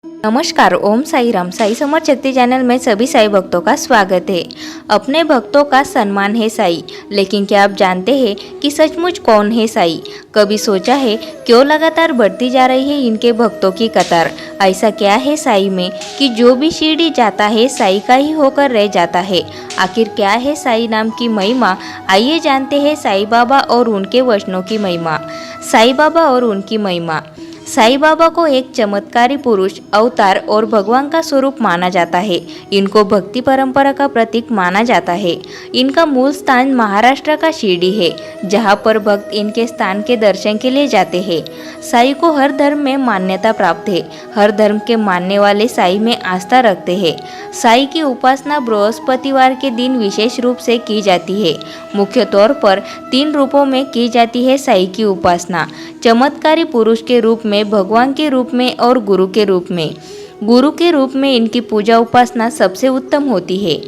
नमस्कार, ओम साई राम। साई समर्थ शक्ति चैनल में सभी साई भक्तों का स्वागत है। अपने भक्तों का सम्मान है साई, लेकिन क्या आप जानते हैं कि सचमुच कौन है साई? कभी सोचा है क्यों लगातार बढ़ती जा रही है इनके भक्तों की कतार? ऐसा क्या है साई में कि जो भी शिरडी जाता है साई का ही होकर रह जाता है? आखिर क्या है साई नाम की महिमा? आइए जानते हैं साई बाबा और उनके वचनों की महिमा। साई बाबा और उनकी महिमा। साई बाबा को एक चमत्कारी पुरुष, अवतार और भगवान का स्वरूप माना जाता है। इनको भक्ति परंपरा का प्रतीक माना जाता है। इनका मूल स्थान महाराष्ट्र का शिरडी है, जहां पर भक्त इनके स्थान के दर्शन के लिए जाते हैं। साई को हर धर्म में मान्यता प्राप्त है। हर धर्म के मानने वाले साई में आस्था रखते हैं। साई की उपासना बृहस्पतिवार के दिन विशेष रूप से की जाती है। मुख्य तौर पर 3 रूपों में की जाती है साई की उपासना: चमत्कारी पुरुष के रूप में, भगवान के रूप में और गुरु के रूप में। गुरु के रूप में इनकी पूजा उपासना सबसे उत्तम होती है।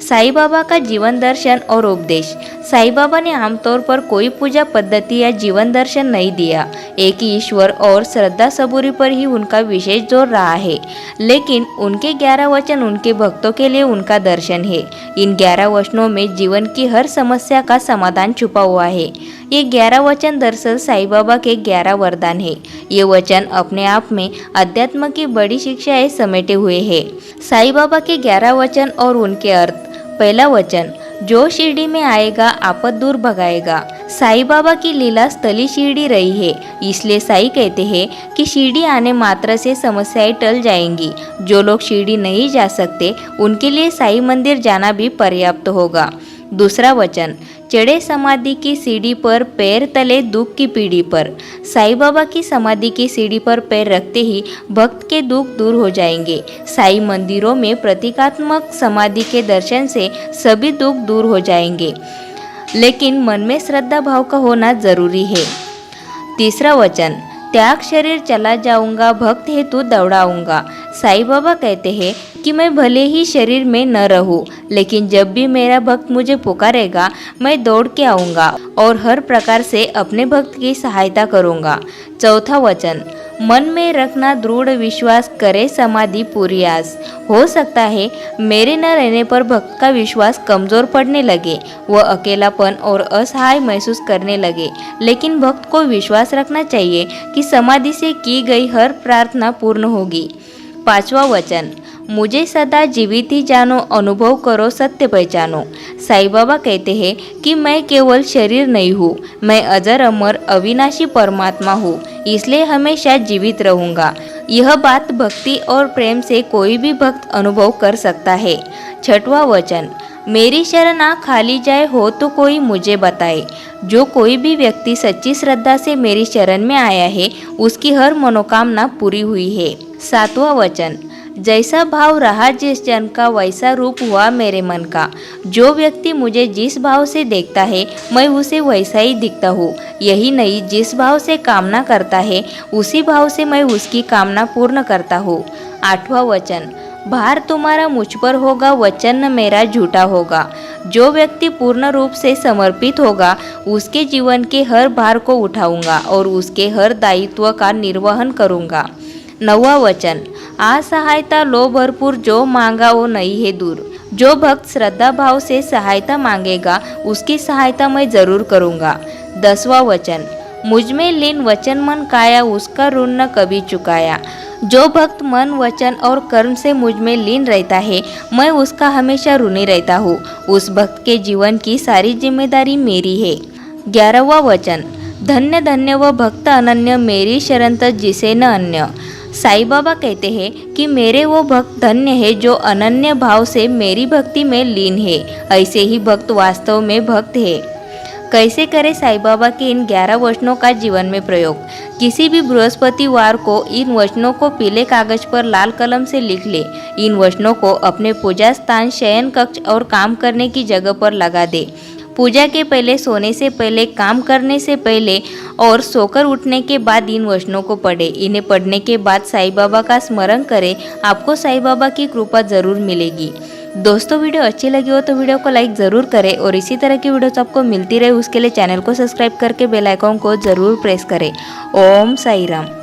साई बाबा का जीवन दर्शन और उपदेश। साई बाबा ने आमतौर पर कोई पूजा पद्धति या जीवन दर्शन नहीं दिया। एक ही ईश्वर और श्रद्धा सबूरी पर ही उनका विशेष जोर रहा है। लेकिन उनके 11 वचन उनके भक्तों के लिए उनका दर्शन है। इन 11 वचनों में जीवन की हर समस्या का समाधान छुपा हुआ है। ये 11 वचन दरअसल साई बाबा के 11 वरदान है। ये वचन अपने आप में अध्यात्म की बड़ी शिक्षाएं समेटे हुए हैं। साई बाबा के 11 वचन और उनके अर्थ। पहला वचन: जो शिरडी में आएगा आपद दूर भगाएगा। साई बाबा की लीला स्थली शिरडी रही है, इसलिए साई कहते हैं कि शिरडी आने मात्र से समस्याएं टल जाएंगी। जो लोग शिरडी नहीं जा सकते उनके लिए साई मंदिर जाना भी पर्याप्त होगा। दूसरा वचन: चढ़े समाधि की सीढ़ी पर, पैर तले दुख की पीढ़ी पर। साई बाबा की समाधि की सीढ़ी पर पैर रखते ही भक्त के दुख दूर हो जाएंगे। साई मंदिरों में प्रतीकात्मक समाधि के दर्शन से सभी दुख दूर हो जाएंगे, लेकिन मन में श्रद्धा भाव का होना जरूरी है। तीसरा वचन: त्याग शरीर चला जाऊंगा, भक्त हेतु दौड़ाऊंगा। साई बाबा कहते हैं कि मैं भले ही शरीर में न रहूं, लेकिन जब भी मेरा भक्त मुझे पुकारेगा मैं दौड़ के आऊँगा और हर प्रकार से अपने भक्त की सहायता करूँगा। चौथा वचन: मन में रखना दृढ़ विश्वास, करे समाधि पूरी आस। हो सकता है मेरे न रहने पर भक्त का विश्वास कमज़ोर पड़ने लगे, वह अकेलापन और असहाय महसूस करने लगे, लेकिन भक्त को विश्वास रखना चाहिए कि समाधि से की गई हर प्रार्थना पूर्ण होगी। पांचवा वचन: मुझे सदा जीवित ही जानो, अनुभव करो, सत्य पहचानो। साई बाबा कहते हैं कि मैं केवल शरीर नहीं हूँ, मैं अजर अमर अविनाशी परमात्मा हूँ, इसलिए हमेशा जीवित रहूँगा। यह बात भक्ति और प्रेम से कोई भी भक्त अनुभव कर सकता है। छठवां वचन: मेरी शरण आ खाली जाए हो तो कोई मुझे बताए। जो कोई भी व्यक्ति सच्ची श्रद्धा से मेरी शरण में आया है उसकी हर मनोकामना पूरी हुई है। सातवां वचन: जैसा भाव रहा जिस जन का, वैसा रूप हुआ मेरे मन का। जो व्यक्ति मुझे जिस भाव से देखता है मैं उसे वैसा ही दिखता हूँ। यही नहीं, जिस भाव से कामना करता है उसी भाव से मैं उसकी कामना पूर्ण करता हूँ। आठवां वचन: भार तुम्हारा मुझ पर होगा, वचन मेरा झूठा होगा। जो व्यक्ति पूर्ण रूप से समर्पित होगा उसके जीवन के हर भार को उठाऊंगा और उसके हर दायित्व का निर्वहन करूंगा। नौवां वचन: असहायता लो भरपूर, जो मांगा वो नहीं है दूर। जो भक्त श्रद्धा भाव से सहायता मांगेगा उसकी सहायता मैं जरूर करूंगा। 10वां वचन: मुझ में लीन वचन मन काया, उसका ऋण न कभी चुकाया। जो भक्त मन, वचन और कर्म से मुझ में लीन रहता है मैं उसका हमेशा ऋणी रहता हूँ। उस भक्त के जीवन की सारी जिम्मेदारी मेरी है। 11वां वचन: धन्य धन्य वह भक्त अनन्य, मेरी शरण तक जिसे न अन्य। साई बाबा कहते हैं कि मेरे वो भक्त धन्य है जो अनन्य भाव से मेरी भक्ति में लीन है। ऐसे ही भक्त वास्तव में भक्त है। कैसे करें साई बाबा के इन 11 वचनों का जीवन में प्रयोग? किसी भी बृहस्पतिवार को इन वचनों को पीले कागज पर लाल कलम से लिख ले। इन वचनों को अपने पूजा स्थान, शयन कक्ष और काम करने की जगह पर लगा दे। पूजा के पहले, सोने से पहले, काम करने से पहले और सोकर उठने के बाद इन वचनों को पढ़े। इन्हें पढ़ने के बाद साई बाबा का स्मरण करें, आपको साई बाबा की कृपा जरूर मिलेगी। दोस्तों, वीडियो अच्छी लगी हो तो वीडियो को लाइक ज़रूर करें और इसी तरह की वीडियोस आपको मिलती रहे उसके लिए चैनल को सब्सक्राइब करके बेल आइकन को ज़रूर प्रेस करें। ओम साई राम।